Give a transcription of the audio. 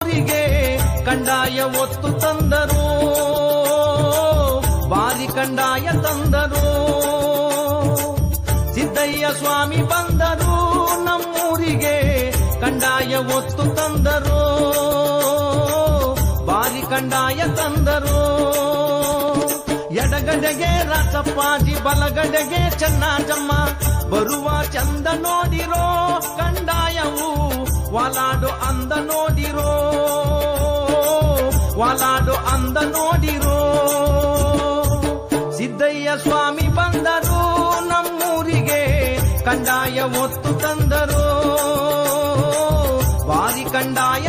ಊರಿಗೆ ಕಂದಾಯ ಒತ್ತು ತಂದರು, ಬಾರಿ ಕಂದಾಯ ತಂದರು. ಸಿದ್ದಯ್ಯ ಸ್ವಾಮಿ ಬಂದರು ನಮ್ಮೂರಿಗೆ, ಕಂದಾಯ ಒತ್ತು ತಂದರು, ಬಾರಿ ಕಂದಾಯ ತಂದರು. ಎಡಗಡೆಗೆ ರಾಸಪ್ಪಾಜಿ, ಬಲಗಡೆಗೆ ಚೆನ್ನಾಜಮ್ಮ, ಬರುವ ಚಂದ ನೋಡಿರೋ ಕಂದಾಯವು ವಾಲಾಡು ಅಂದ ನೋಡಿರೋ, ವಾಲಾಡು ಅಂದ ನೋಡಿರೋ. ಸಿದ್ದಯ್ಯ ಸ್ವಾಮಿ ಬಂದರು ನಮ್ಮೂರಿಗೆ, ಕಂದಾಯ ಒತ್ತು ತಂದರು, ಬಾರಿ ಕಂದಾಯ